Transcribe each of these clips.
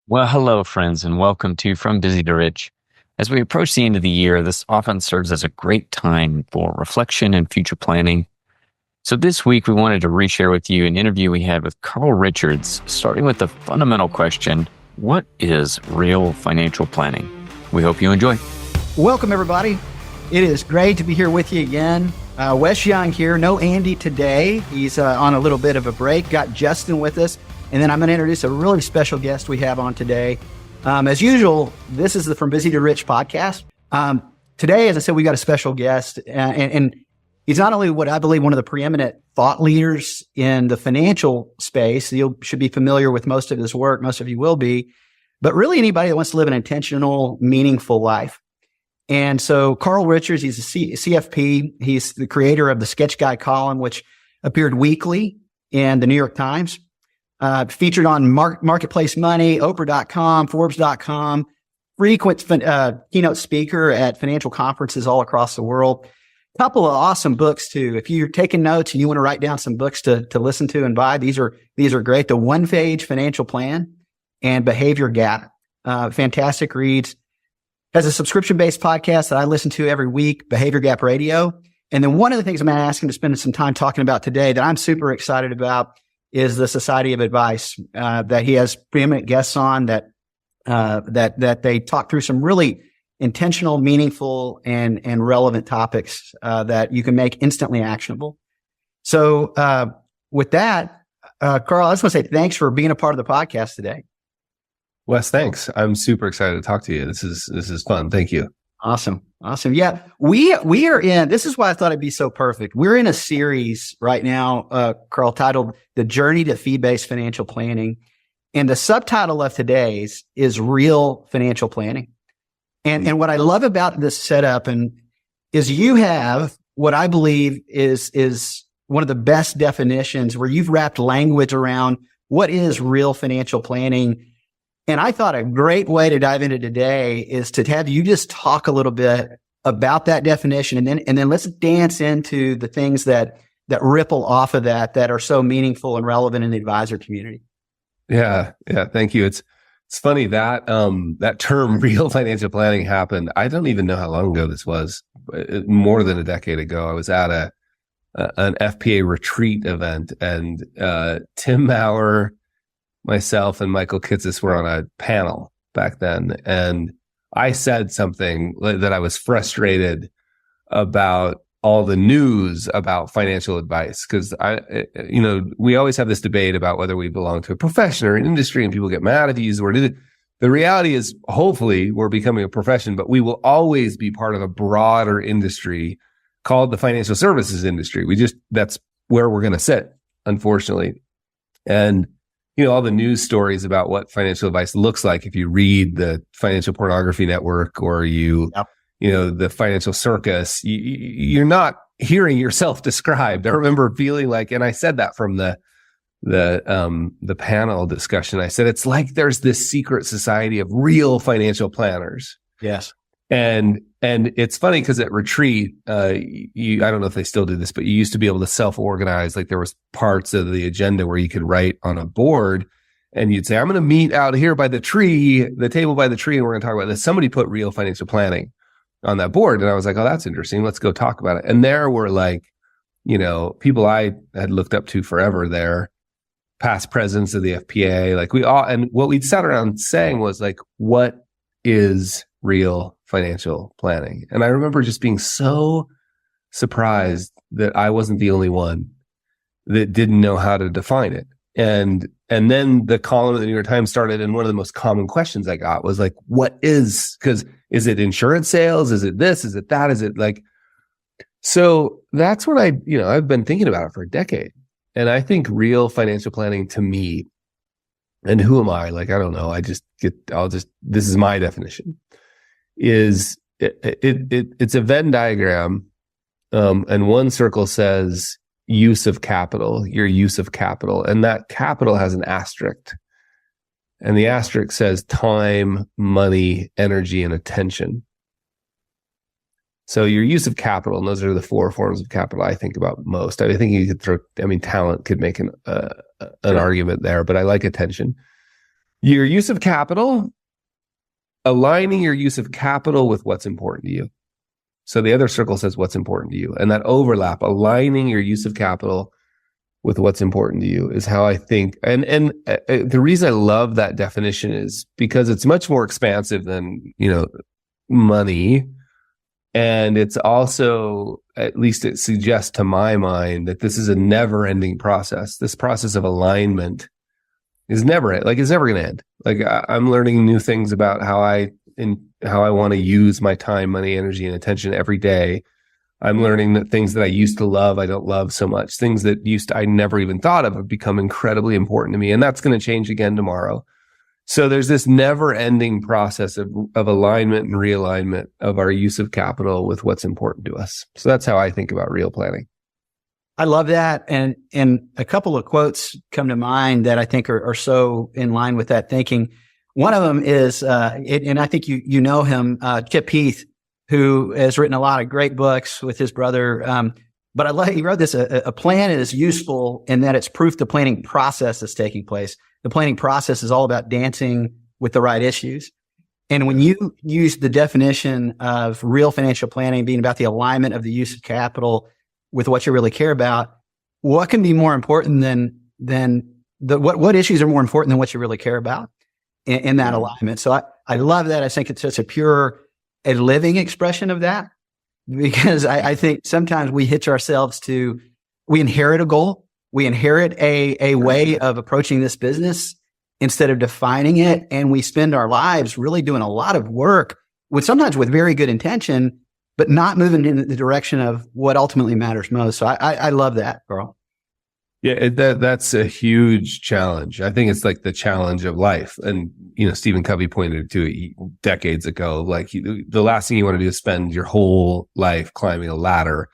Well, hello, friends, and welcome to From Busy to Rich. As we approach the end of the year, this often serves as a great time for reflection and future planning. So this week, we wanted to reshare with you an interview we had with Carl Richards, starting with the fundamental question, what is real financial planning? We hope you enjoy. Welcome, everybody. It is great to be here with you again. Wes Young here. No Andy today. He's on a little bit of a break. Got Justin with us. And then I'm going to introduce a really special guest we have on today. As usual, this is the From Busy to Rich podcast. Today, as I said, we got a special guest. And he's not only what I believe one of the preeminent thought leaders in the financial space. You should be familiar with most of his work. Most of you will be. But really anybody that wants to live an intentional, meaningful life. And so Carl Richards, he's a CFP. He's the creator of the Sketch Guy column, which appeared weekly in the New York Times. Featured on Marketplace Money, Oprah.com, Forbes.com, frequent keynote speaker at financial conferences all across the world. Couple of awesome books too. If you're taking notes and you want to write down some books to listen to and buy, these are great. The One Page Financial Plan and Behavior Gap. Fantastic reads. Has a subscription-based podcast that I listen to every week, Behavior Gap Radio. And then one of the things I'm going to ask him to spend some time talking about today that I'm super excited about is the Society of Advice, that he has preeminent guests on that they talk through some really intentional, meaningful, and relevant topics, that you can make instantly actionable. So, with that, Carl, I just want to say thanks for being a part of the podcast today. Wes, thanks. I'm super excited to talk to you. This is fun. Thank you. Awesome. Yeah, we are in, this is why I thought it'd be so perfect. We're in a series right now, Carl, titled The Journey to Fee-Based Financial Planning. And the subtitle of today's is Real Financial Planning. And what I love about this setup is you have what I believe is one of the best definitions where you've wrapped language around what is real financial planning. And I thought a great way to dive into today is to have you just talk a little bit about that definition, and then let's dance into the things that ripple off of that are so meaningful and relevant in the advisor community. Yeah. Thank you. It's funny that that term real financial planning happened. I don't even know how long ago this was. More than a decade ago. I was at an FPA retreat event, and Tim Maurer, myself, and Michael Kitsis were on a panel back then. And I said something that I was frustrated about all the news about financial advice. Cause we always have this debate about whether we belong to a profession or an industry, and people get mad if you use the word. The reality is, hopefully we're becoming a profession, but we will always be part of a broader industry called the financial services industry. That's where we're going to sit, unfortunately. And all the news stories about what financial advice looks like if you read the Financial Pornography Network or the Financial Circus, you're not hearing yourself described. I remember feeling like, and I said that from the panel discussion, I said, it's like there's this secret society of real financial planners. Yes. And it's funny because at retreat, I don't know if they still do this, but you used to be able to self-organize. Like there was parts of the agenda where you could write on a board, and you'd say, I'm going to meet out here by the table by the tree, and we're going to talk about this. Somebody put real financial planning on that board. And I was like, oh, that's interesting. Let's go talk about it. And there were people I had looked up to forever there, past presidents of the FPA, and what we'd sat around saying was like, what is real financial planning? And I remember just being so surprised that I wasn't the only one that didn't know how to define it. And then the column of the New York Times started, and one of the most common questions I got was like, because is it insurance sales? Is it this? Is it that? Is it like, so that's what I've been thinking about it for a decade. And I think real financial planning to me, and who am I? Like, I don't know. This is my definition, is it's a Venn diagram. And one circle says use of capital, your use of capital. And that capital has an asterisk. And the asterisk says time, money, energy, and attention. So your use of capital, and those are the four forms of capital I think about most. I think talent could make an argument there, but I like attention. Your use of capital, aligning your use of capital with what's important to you. So the other circle says what's important to you. And that overlap, aligning your use of capital with what's important to you is how I think. And the reason I love that definition is because it's much more expansive than, money. And it's also, at least it suggests to my mind, that this is a never ending process. This process of alignment is it's never going to end. Like I'm learning new things about how I want to use my time, money, energy, and attention every day. I'm learning that things that I used to love, I don't love so much. Things that I never even thought of have become incredibly important to me. And that's going to change again tomorrow. So there's this never ending process of alignment and realignment of our use of capital with what's important to us. So that's how I think about real planning. I love that. And a couple of quotes come to mind that I think are so in line with that thinking. One of them is, and I think you know him, Chip Heath, who has written a lot of great books with his brother. But he wrote this, a plan is useful in that it's proof the planning process is taking place. The planning process is all about dancing with the right issues. And when you use the definition of real financial planning being about the alignment of the use of capital with what you really care about, what can be more important than what issues are more important than what you really care about in that alignment? So I love that. I think it's such a living expression of that, because I think sometimes we hitch ourselves to, we inherit a goal. We inherit a way of approaching this business instead of defining it. And we spend our lives really doing a lot of work sometimes with very good intention, but not moving in the direction of what ultimately matters most. So I love that, Carl. Yeah, that's a huge challenge. I think it's like the challenge of life. And, Stephen Covey pointed to it decades ago. Like the last thing you want to do is spend your whole life climbing a ladder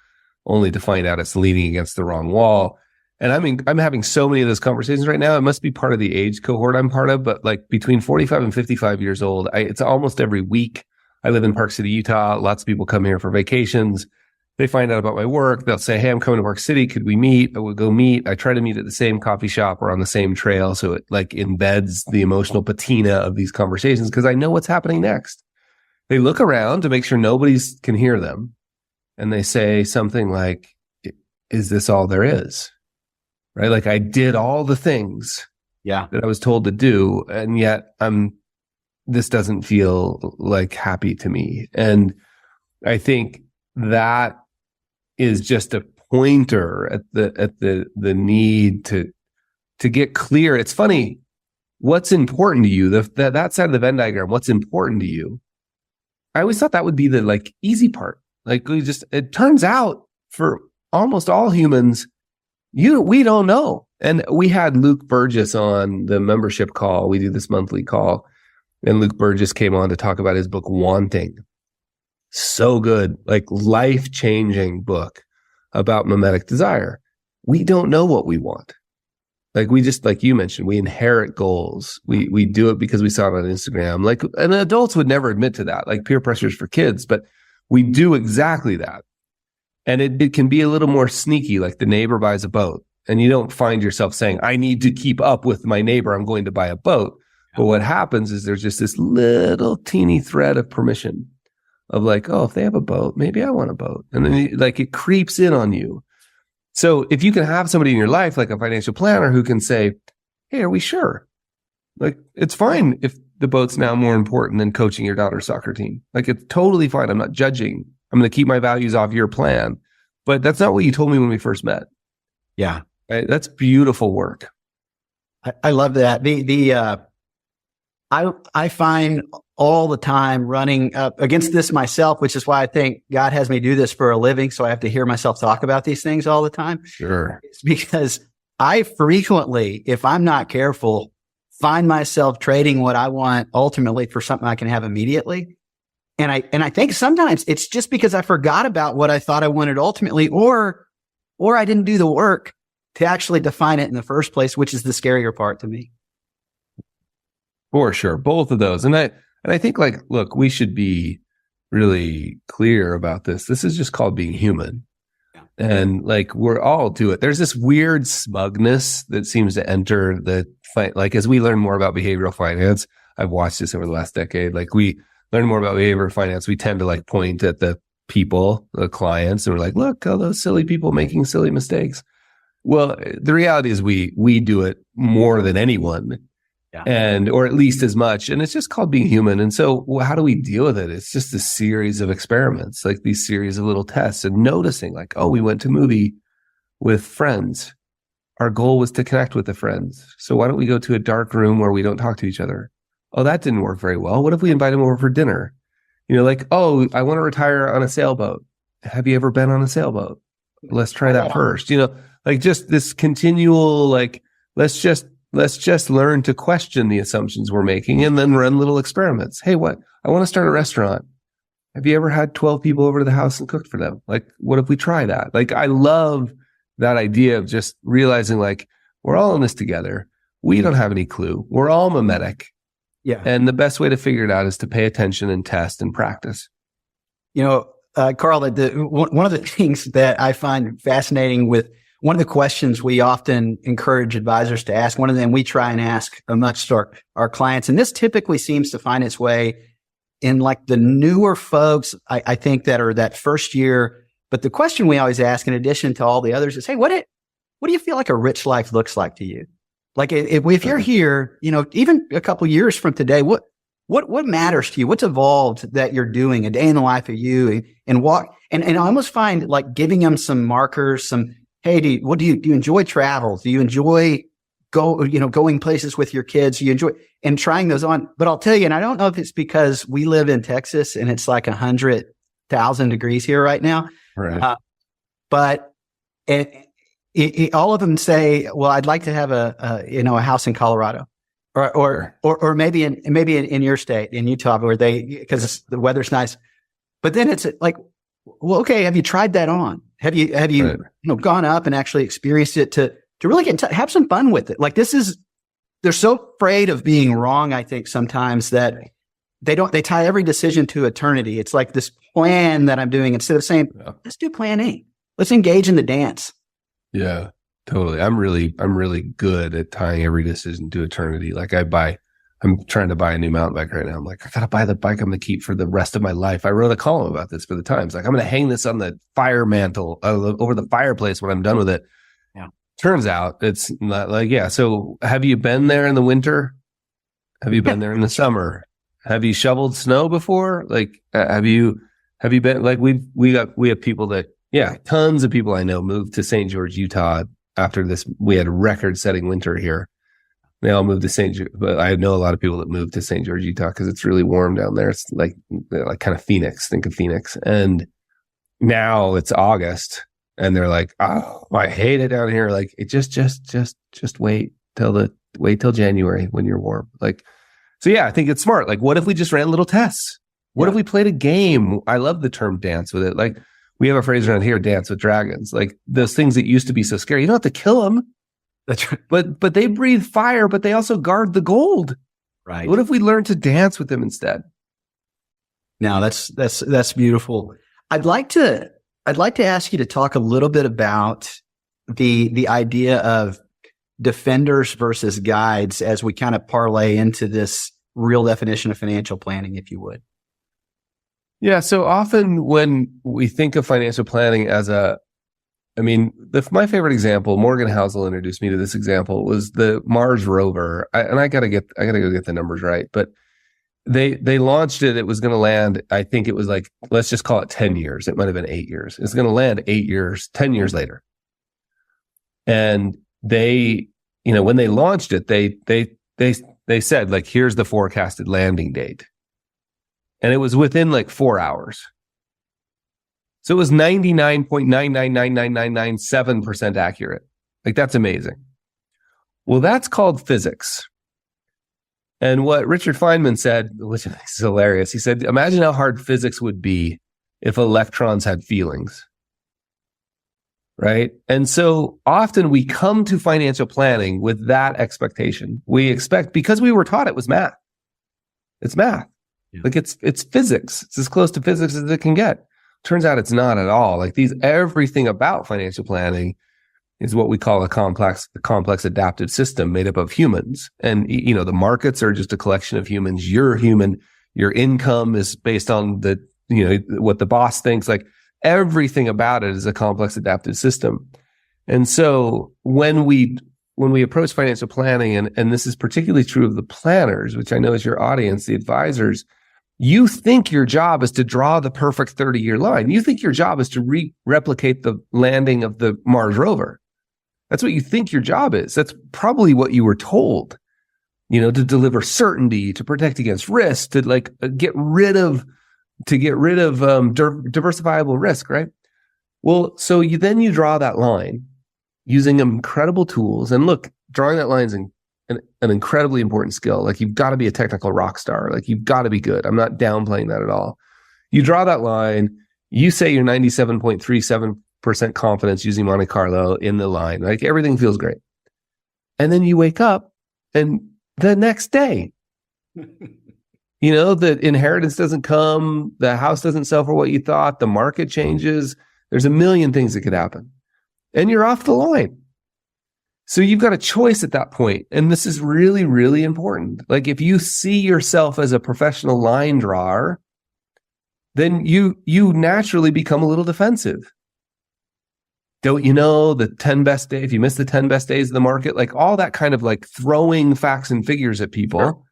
only to find out it's leaning against the wrong wall. And I'm having so many of those conversations right now. It must be part of the age cohort I'm part of, but like between 45 and 55 years old, it's almost every week. I live in Park City, Utah. Lots of people come here for vacations. They find out about my work. They'll say, hey, I'm coming to Park City. Could we meet? I would go meet. I try to meet at the same coffee shop or on the same trail. So it like embeds the emotional patina of these conversations because I know what's happening next. They look around to make sure nobody can hear them. And they say something like, is this all there is? Right? Like I did all the things that I was told to do. And yet this doesn't feel like happy to me. And I think that is just a pointer at the need to get clear. It's funny, what's important to you, that side of the Venn diagram, what's important to you. I always thought that would be the like easy part. Like it turns out for almost all humans, we don't know. And we had Luke Burgess on the membership call. We do this monthly call. And Luke Burgess came on to talk about his book, Wanting. So good, like life-changing book about mimetic desire. We don't know what we want. Like we just, like you mentioned, we inherit goals. We do it because we saw it on Instagram. Like, and adults would never admit to that, like peer pressures for kids, but we do exactly that. And it can be a little more sneaky, like the neighbor buys a boat and you don't find yourself saying, I need to keep up with my neighbor. I'm going to buy a boat. But what happens is there's just this little teeny thread of permission of like, oh, if they have a boat, maybe I want a boat. And then it creeps in on you. So if you can have somebody in your life, like a financial planner who can say, hey, are we sure? Like, it's fine if the boat's now more important than coaching your daughter's soccer team. Like, it's totally fine. I'm not judging. I'm going to keep my values off your plan. But that's not what you told me when we first met. Yeah. Right? That's beautiful work. I love that. I find all the time running up against this myself, which is why I think God has me do this for a living. So I have to hear myself talk about these things all the time. Sure. It's because I frequently, if I'm not careful, find myself trading what I want ultimately for something I can have immediately. And I think sometimes it's just because I forgot about what I thought I wanted ultimately, or I didn't do the work to actually define it in the first place, which is the scarier part to me. For sure. Both of those. And I think, like, look, we should be really clear about this. This is just called being human. Yeah. And like, we're all do it. There's this weird smugness that seems to enter the fight. Like, as we learn more about behavioral finance, I've watched this over the last decade. Like, we learn more about behavioral finance. We tend to like point at the people, the clients, and we're like, look, all those silly people making silly mistakes. Well, the reality is we do it more than anyone. Yeah. And, or at least as much. And it's just called being human. And so how do we deal with it? It's just a series of experiments, like these series of little tests and noticing like, oh, we went to a movie with friends. Our goal was to connect with the friends. So why don't we go to a dark room where we don't talk to each other? Oh, that didn't work very well. What if we invite them over for dinner? You know, like, oh, I want to retire on a sailboat. Have you ever been on a sailboat? Let's try that first. You know, like just this continual, like, let's just learn to question the assumptions we're making and then run little experiments. Hey, I want to start a restaurant. Have you ever had 12 people over to the house and cooked for them? Like, what if we try that? Like, I love that idea of just realizing like, we're all in this together. We don't have any clue. We're all mimetic. Yeah. And the best way to figure it out is to pay attention and test and practice. You know, Carl, one of the things that I find fascinating with one of the questions we often encourage advisors to ask, one of them we try and ask much to our clients, and this typically seems to find its way in like the newer folks, I think that are that first year. But the question we always ask, in addition to all the others, is, hey, what do you feel like a rich life looks like to you? Like if you're here, you know, even a couple of years from today, what matters to you? What's evolved that you're doing a day in the life of you and walk? And I almost find like giving them some markers, hey, do you enjoy travel? Do you enjoy going places with your kids? Do you enjoy and trying those on? But I'll tell you, and I don't know if it's because we live in Texas and it's like 100,000 degrees here right now. Right. But all of them say, well, I'd like to have a house in Colorado. Or maybe in your state, in Utah, where because the weather's nice. But then it's like, well, okay, have you tried that on? Have you right. Gone up and actually experienced it to really have some fun with it? Like they're so afraid of being wrong. I think sometimes that they tie every decision to eternity. It's like this plan that I'm doing instead of saying, let's do plan A. Let's engage in the dance. Yeah. Totally. I'm really good at tying every decision to eternity. Like I'm trying to buy a new mountain bike right now. I'm like, I gotta buy the bike I'm gonna keep for the rest of my life. I wrote a column about this for the Times. Like, I'm gonna hang this on the fire mantle over the fireplace when I'm done with it. Yeah. Turns out it's not like, yeah. So have you been there in the winter? Have you been there in the summer? Have you shoveled snow before? Like, have you been like, we have people that, yeah, tons of people I know moved to St. George, Utah. After this, we had a record-setting winter here. They all moved to St. George, but I know a lot of people that moved to St. George, Utah, because it's really warm down there. It's like kind of Phoenix. Think of Phoenix. And now it's August, and they're like, "Oh, I hate it down here." Like, it just wait till January when you're warm. Like, so yeah, I think it's smart. Like, what if we just ran little tests? What if we played a game? I love the term dance with it. Like, we have a phrase around here, dance with dragons. Like those things that used to be so scary. You don't have to kill them. That's right. But they breathe fire, but they also guard the gold. Right. What if we learn to dance with them instead? Now that's beautiful. I'd like to ask you to talk a little bit about the idea of defenders versus guides as we kind of parlay into this real definition of financial planning, if you would. Yeah. So often when we think of financial planning as my favorite example, Morgan Housel introduced me to this example, was the Mars rover. I gotta go get the numbers right, but they launched it. It was going to land. I think it was like, let's just call it 10 years. It might've been 8 years. It's going to land 8 years, 10 years later. And they, when they launched it, they said like, here's the forecasted landing date. And it was within like 4 hours. So it was 99.9999997% accurate. Like, that's amazing. Well, that's called physics. And what Richard Feynman said, which is hilarious, he said, imagine how hard physics would be if electrons had feelings. Right? And so often we come to financial planning with that expectation. We expect, because we were taught it was math. It's math. Yeah. Like it's physics. It's as close to physics as it can get. Turns out it's not at all. Like everything about financial planning is what we call a complex adaptive system made up of humans. And, the markets are just a collection of humans. You're human. Your income is based on what the boss thinks. Like everything about it is a complex adaptive system. And so when we approach financial planning, and this is particularly true of the planners, which I know is your audience, the advisors, you think your job is to draw the perfect 30-year line. You think your job is to replicate the landing of the Mars rover. That's what you think your job is. That's probably what you were told, to deliver certainty, to protect against risk, to get rid of diversifiable risk, right? Well, so you draw that line using incredible tools. And look, drawing that line is an incredibly important skill. Like you've got to be a technical rock star. Like you've got to be good. I'm not downplaying that at all. You draw that line, you say you're 97.37% confidence using Monte Carlo in the line. Like everything feels great. And then you wake up and the next day, the inheritance doesn't come, the house doesn't sell for what you thought, the market changes. There's a million things that could happen. And you're off the line. So you've got a choice at that point. And this is really, really important. Like if you see yourself as a professional line drawer, then you naturally become a little defensive. Don't you know the 10 best days, if you miss the 10 best days of the market, like all that kind of like throwing facts and figures at people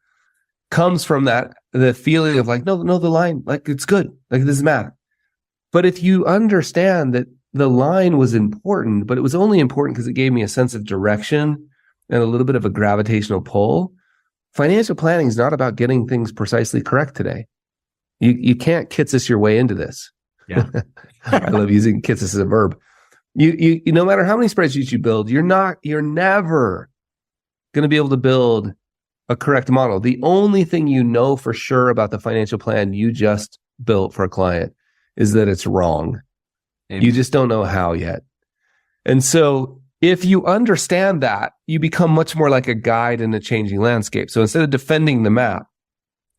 comes from the feeling of like, no, the line, like it's good. Like it doesn't matter. But if you understand that the line was important, but it was only important because it gave me a sense of direction and a little bit of a gravitational pull. Financial planning is not about getting things precisely correct today. You can't kitsis your way into this. Yeah. I love using kitsis as a verb. You no matter how many spreadsheets you build, you're never going to be able to build a correct model. The only thing you know for sure about the financial plan you just built for a client is that it's wrong. You just don't know how yet. And so if you understand that, you become much more like a guide in a changing landscape. So instead of defending the map,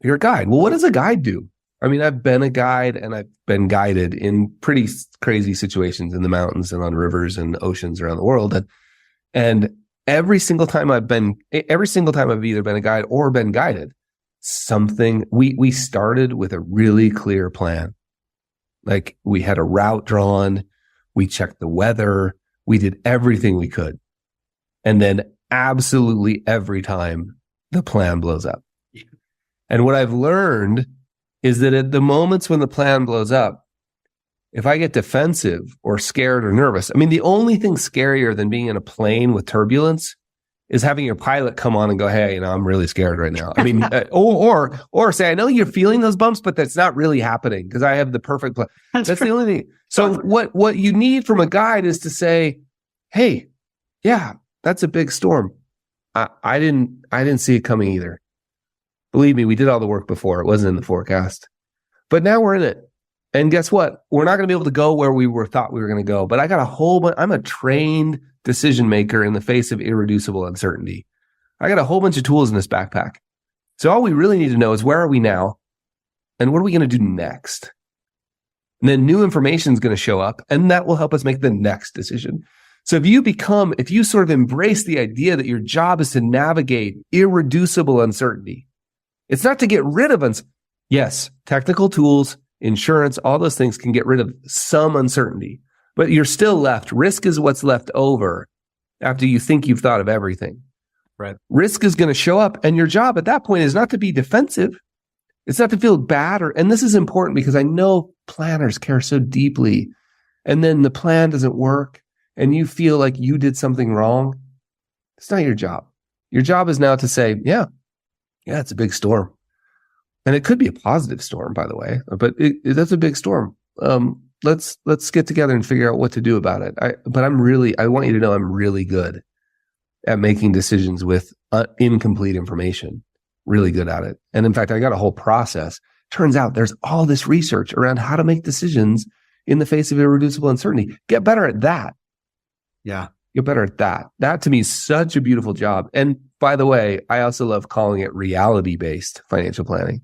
you're a guide. Well, what does a guide do? I mean, I've been a guide and I've been guided in pretty crazy situations in the mountains and on rivers and oceans around the world. And every single time I've either been a guide or been guided, we started with a really clear plan. Like we had a route drawn, we checked the weather, we did everything we could. And then absolutely every time the plan blows up. And what I've learned is that at the moments when the plan blows up, if I get defensive or scared or nervous, I mean, the only thing scarier than being in a plane with turbulence is having your pilot come on and go, hey, I'm really scared right now. I mean, or say, I know you're feeling those bumps, but that's not really happening because I have the perfect plan. That's the only thing. So what you need from a guide is to say, hey, yeah, that's a big storm. I didn't see it coming either. Believe me, we did all the work before. It wasn't in the forecast, but now we're in it. And guess what? We're not going to be able to go where thought we were going to go, but I got a whole bunch. I'm a trained decision maker in the face of irreducible uncertainty. I got a whole bunch of tools in this backpack. So all we really need to know is where are we now and what are we going to do next? And then new information is going to show up and that will help us make the next decision. So if you sort of embrace the idea that your job is to navigate irreducible uncertainty, it's not to get rid of uncertainty. Yes, technical tools, insurance, all those things can get rid of some uncertainty, but you're still left. Risk is what's left over after you think you've thought of everything. Right. Risk is going to show up, and your job at that point is not to be defensive. It's not to feel bad, and this is important because I know planners care so deeply, and then the plan doesn't work, and you feel like you did something wrong. It's not your job. Your job is now to say, yeah, it's a big storm. And it could be a positive storm, by the way, but that's a big storm. Let's get together and figure out what to do about it. I want you to know I'm really good at making decisions with incomplete information, really good at it. And in fact, I got a whole process. Turns out there's all this research around how to make decisions in the face of irreducible uncertainty. Get better at that. Yeah. Get better at that. That to me is such a beautiful job. And by the way, I also love calling it reality-based financial planning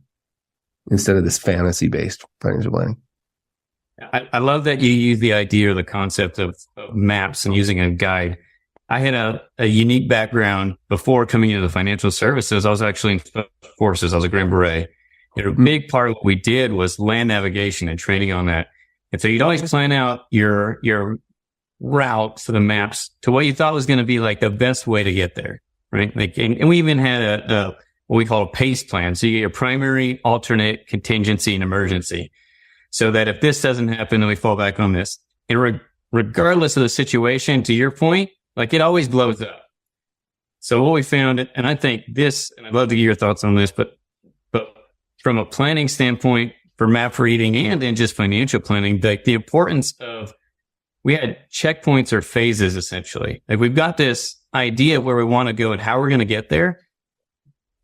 instead of this fantasy-based financial planning. I love that you use the idea or the concept of maps and using a guide. I had a unique background before coming into the financial services. I was actually in special forces. I was a Green Beret. And a big part of what we did was land navigation and training on that. And so you'd always plan out your route for the maps to what you thought was going to be like the best way to get there, right? Like, and we even had a what we call a PACE plan. So you get your primary, alternate, contingency, and emergency. So that if this doesn't happen, then we fall back on this. And regardless of the situation, to your point, like it always blows up. So what we found, and I think this, and I'd love to get your thoughts on this, but from a planning standpoint for map reading and then just financial planning, like the importance of, we had checkpoints or phases essentially. Like we've got this idea of where we want to go and how we're going to get there,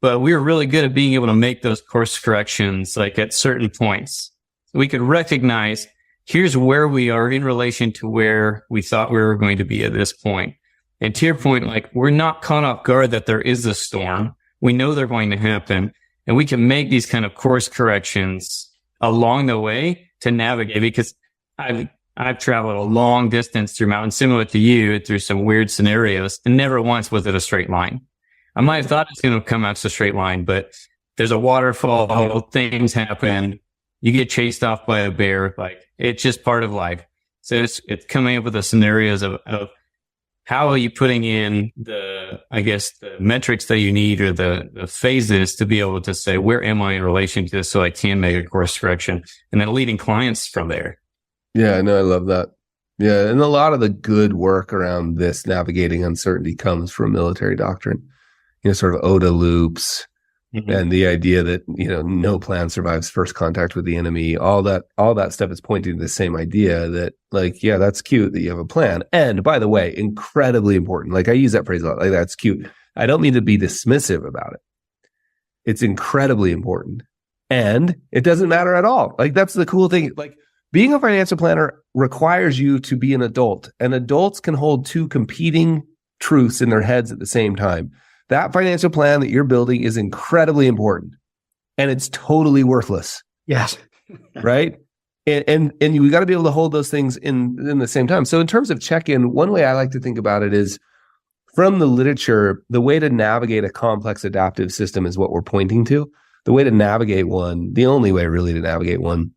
but we were really good at being able to make those course corrections like at certain points. We could recognize here's where we are in relation to where we thought we were going to be at this point. And to your point, like we're not caught off guard that there is a storm. We know they're going to happen, and we can make these kind of course corrections along the way to navigate, because I've traveled a long distance through mountains, similar to you, through some weird scenarios, and never once was it a straight line. I might have thought it's going to come out as a straight line, but there's a waterfall, things happen. You get chased off by a bear. Like it's just part of life. So it's coming up with the scenarios of how are you putting in the metrics that you need or the phases to be able to say, where am I in relation to this? So I can make a course correction, and then leading clients from there. Yeah, no, I love that. Yeah. And a lot of the good work around this navigating uncertainty comes from military doctrine, sort of ODA loops. Mm-hmm. And the idea that, no plan survives first contact with the enemy, all that stuff is pointing to the same idea that like, yeah, that's cute that you have a plan. And by the way, incredibly important. Like I use that phrase a lot, like that's cute. I don't mean to be dismissive about it. It's incredibly important. And it doesn't matter at all. Like that's the cool thing. Like being a financial planner requires you to be an adult, and adults can hold two competing truths in their heads at the same time. That financial plan that you're building is incredibly important, and it's totally worthless. Yes. Right. And we got to be able to hold those things in the same time. So in terms of check-in, one way I like to think about it is from the literature, the way to navigate a complex adaptive system is what we're pointing to. The way to navigate one, the only way really to navigate one,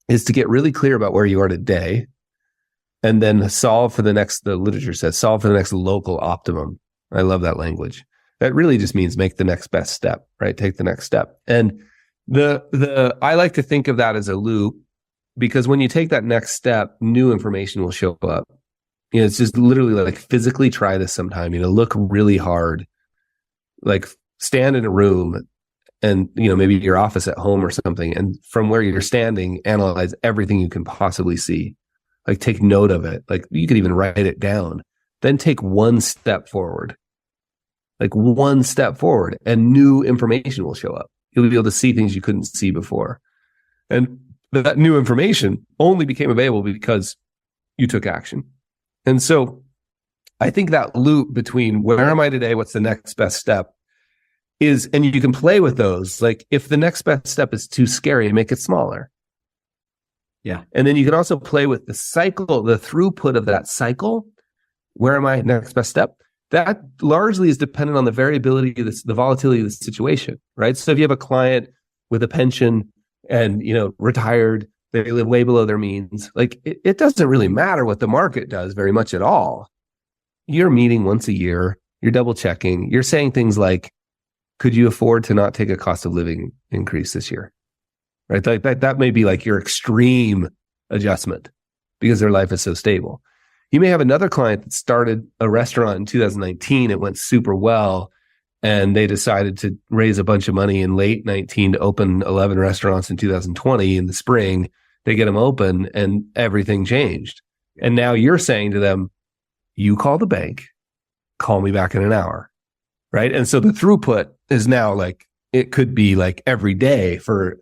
is to get really clear about where you are today, and then the literature says, solve for the next local optimum. I love that language. That really just means make the next best step, right? Take the next step. And I like to think of that as a loop, because when you take that next step, new information will show up. It's just literally like physically try this sometime, look really hard, like stand in a room and, maybe your office at home or something. And from where you're standing, analyze everything you can possibly see, like take note of it. Like you could even write it down, then take one step forward. Like one step forward, and new information will show up. You'll be able to see things you couldn't see before. And that new information only became available because you took action. And so I think that loop between where am I today, what's the next best step is, and you can play with those. Like if the next best step is too scary, make it smaller. Yeah. And then you can also play with the cycle, the throughput of that cycle. Where am I? Next best step. That largely is dependent on the variability of the volatility of the situation, right? So if you have a client with a pension and, retired, they live way below their means, like it doesn't really matter what the market does very much at all. You're meeting once a year, you're double checking, you're saying things like, could you afford to not take a cost of living increase this year? Right? Like that may be like your extreme adjustment because their life is so stable. You may have another client that started a restaurant in 2019. It went super well, and they decided to raise a bunch of money in late 19 to open 11 restaurants in 2020 in the spring. They get them open and everything changed. And now you're saying to them, you call the bank, call me back in an hour. Right. And so the throughput is now like, it could be like every day for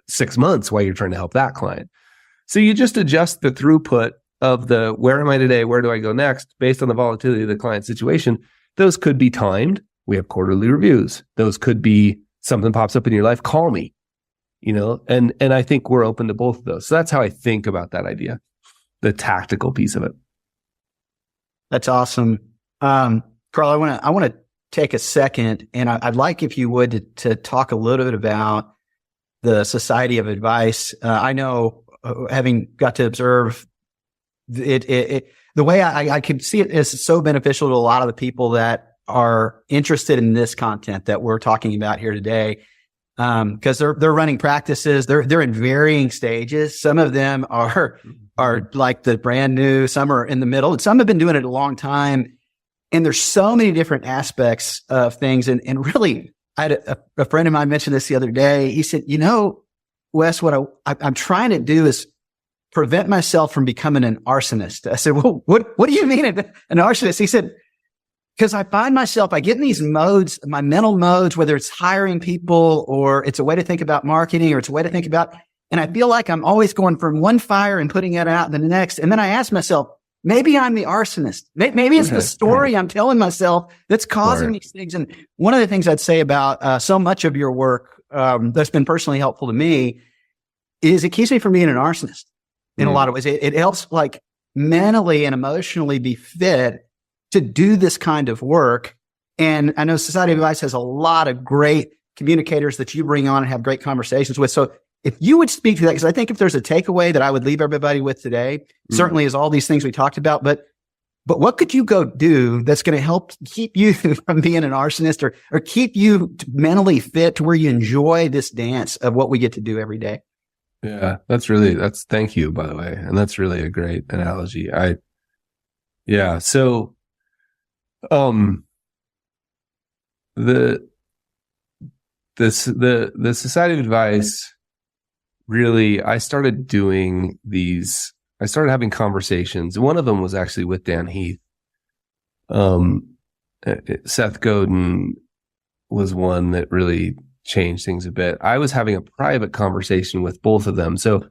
6 months while you're trying to help that client. So you just adjust the throughput of the where am I today, where do I go next, based on the volatility of the client situation. Those could be timed. We have quarterly reviews. Those could be something pops up in your life, call me. and I think we're open to both of those. So that's how I think about that idea, the tactical piece of it. That's awesome. Carl, I want to take a second, and I'd like, if you would, to talk a little bit about the Society of Advice. I know, having got to observe it the way I could see it is so beneficial to a lot of the people that are interested in this content that we're talking about here today. Because they're running practices. They're in varying stages. Some of them are like the brand new, some are in the middle, and some have been doing it a long time. And there's so many different aspects of things. And really, I had a friend of mine mentioned this the other day. He said, Wes, what I'm trying to do is prevent myself from becoming an arsonist. I said, well, what do you mean an arsonist? He said, because I find myself, I get in these modes, my mental modes, whether it's hiring people or it's a way to think about marketing or it's a way to think about, and I feel like I'm always going from one fire and putting it out in the next. And then I ask myself, maybe I'm the arsonist. Maybe it's the story I'm telling myself that's causing these things. And one of the things I'd say about so much of your work that's been personally helpful to me is it keeps me from being an arsonist in a lot of ways. It helps like mentally and emotionally be fit to do this kind of work. And I know Society of Advice has a lot of great communicators that you bring on and have great conversations with. So if you would speak to that, because I think if there's a takeaway that I would leave everybody with today, certainly is all these things we talked about, but what could you go do that's going to help keep you from being an arsonist or keep you mentally fit to where you enjoy this dance of what we get to do every day? Yeah, thank you, by the way. And that's really a great analogy. So the Society of Advice, really, I started having conversations. One of them was actually with Dan Heath. Seth Godin was one that really changed things a bit. I was having a private conversation with both of them. So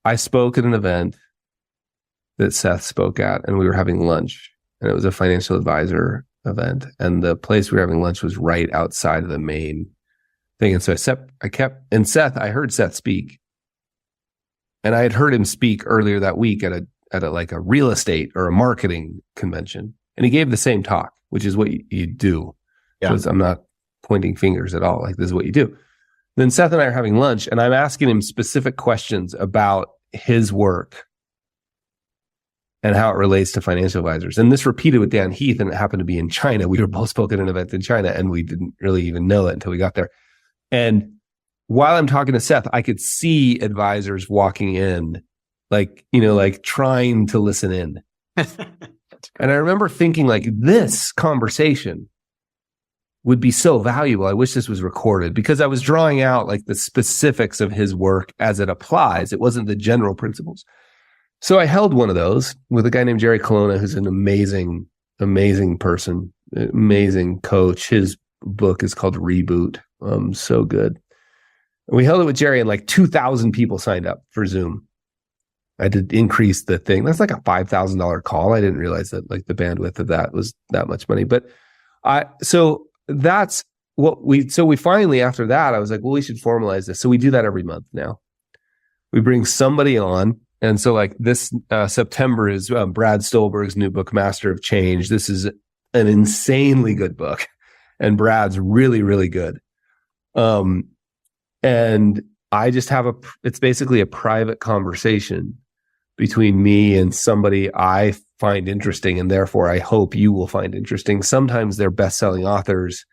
I spoke at an event that Seth spoke at, and we were having lunch, and it was a financial advisor event. And the place we were having lunch was right outside of the main thing. And so I heard Seth speak, and I had heard him speak earlier that week at a like a real estate or a marketing convention. And he gave the same talk, which is what you do. Yeah. So I'm not pointing fingers at all. Like, this is what you do. Then Seth and I are having lunch, and I'm asking him specific questions about his work and how it relates to financial advisors. And this repeated with Dan Heath, and it happened to be in China. We were both spoken at an event in China, and we didn't really even know it until we got there. And while I'm talking to Seth, I could see advisors walking in, like trying to listen in. And I remember thinking, like, this conversation would be so valuable. I wish this was recorded, because I was drawing out like the specifics of his work as it applies. It wasn't the general principles. So I held one of those with a guy named Jerry Colonna, who's an amazing, amazing person, amazing coach. His book is called Reboot. So good. And we held it with Jerry, and like 2,000 people signed up for Zoom. I had to increase the thing. That's like a $5,000 call. I didn't realize that like the bandwidth of that was that much money. But that's what we finally, after that, I was like, well, we should formalize this. So we do that every month now. We bring somebody on. And so like this September is Brad Stolberg's new book, Master of Change. This is an insanely good book, and Brad's really, really good. And I just have it's basically a private conversation between me and somebody I find interesting, and therefore I hope you will find interesting. Sometimes they're best-selling authors.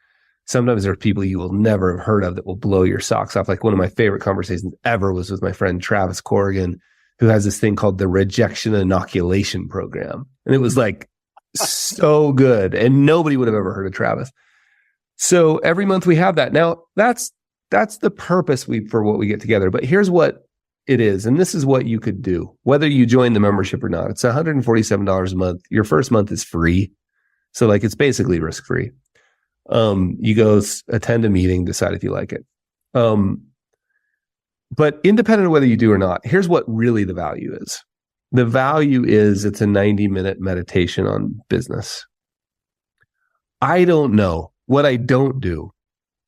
Sometimes they're people you will never have heard of that will blow your socks off. Like one of my favorite conversations ever was with my friend Travis Corrigan, who has this thing called the Rejection Inoculation Program. And it was like so good, and nobody would have ever heard of Travis. So every month we have that. Now that's the purpose for what we get together. But here's what it is. And this is what you could do, whether you join the membership or not. It's $147 a month. Your first month is free. So like, it's basically risk-free. You go attend a meeting, decide if you like it. But independent of whether you do or not, here's what really the value is. The value is it's a 90-minute meditation on business. I don't know what I don't do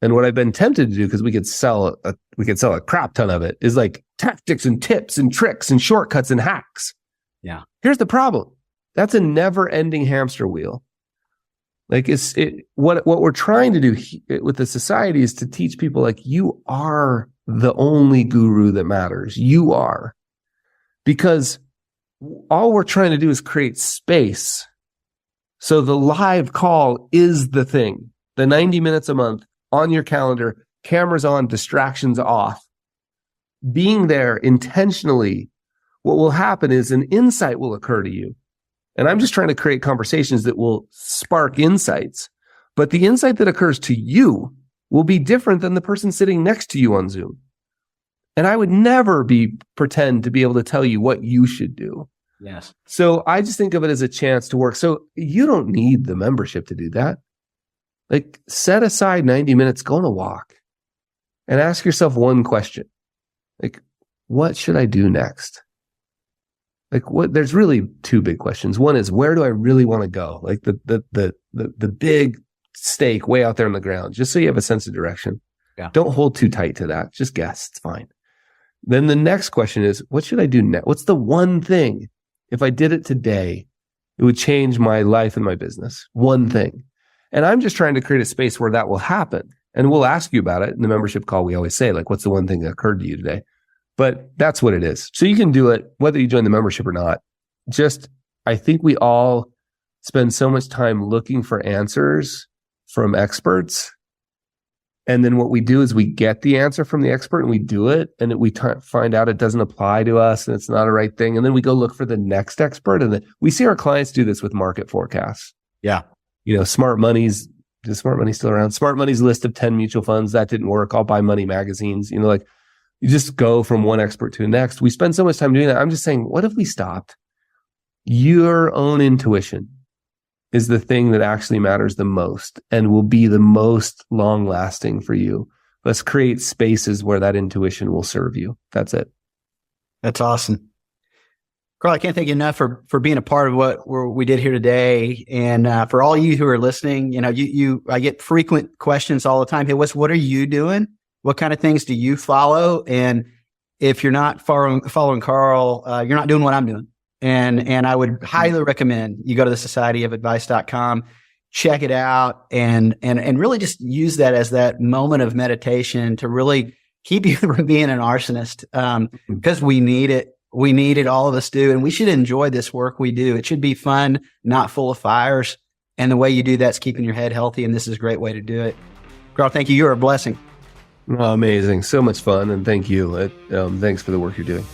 And what I've been tempted to do, because we could sell a crap ton of it, is like tactics and tips and tricks and shortcuts and hacks. Yeah. Here's the problem. That's a never-ending hamster wheel. Like what we're trying to do with the society is to teach people, like, you are the only guru that matters. You are. Because all we're trying to do is create space. So the live call is the thing. The 90 minutes a month on your calendar, cameras on, distractions off. Being there intentionally, what will happen is an insight will occur to you. And I'm just trying to create conversations that will spark insights. But the insight that occurs to you will be different than the person sitting next to you on Zoom. And I would never pretend to be able to tell you what you should do. Yes. So I just think of it as a chance to work. So you don't need the membership to do that. Like, set aside 90 minutes, go on a walk and ask yourself one question. Like, what should I do next? Like, there's really two big questions. One is, where do I really want to go? Like the big stake way out there on the ground, just so you have a sense of direction. Yeah. Don't Don't hold too tight to that. Just guess. It's fine. Then the next question is, what should I do next? What's the one thing, if I did it today, it would change my life and my business? One thing. And I'm just trying to create a space where that will happen. And we'll ask you about it. In the membership call, we always say, like, what's the one thing that occurred to you today? But that's what it is. So you can do it whether you join the membership or not. Just, I think we all spend so much time looking for answers from experts. And then what we do is we get the answer from the expert and we do it. And we find out it doesn't apply to us and it's not a right thing. And then we go look for the next expert. And then we see our clients do this with market forecasts. Yeah. Smart Money's, is Smart Money still around? Smart Money's list of 10 mutual funds. That didn't work. I'll buy Money magazines. Like, you just go from one expert to the next. We spend so much time doing that. I'm just saying, what if we stopped? Your own intuition is the thing that actually matters the most and will be the most long lasting for you. Let's create spaces where that intuition will serve you. That's it. That's awesome. Carl, I can't thank you enough for being a part of what we did here today. And for all you who are listening, I get frequent questions all the time. Hey, Wes, what are you doing? What kind of things do you follow? And if you're not following Carl, you're not doing what I'm doing. And I would highly recommend you go to the societyofadvice.com, check it out, and really just use that as that moment of meditation to really keep you from being an arsonist, because we need it. We need it. All of us do. And we should enjoy this work we do. It should be fun, not full of fires. And the way you do that's keeping your head healthy. And this is a great way to do it. Carl, thank you. You're a blessing. Oh, amazing. So much fun. And thank you. Thanks for the work you're doing.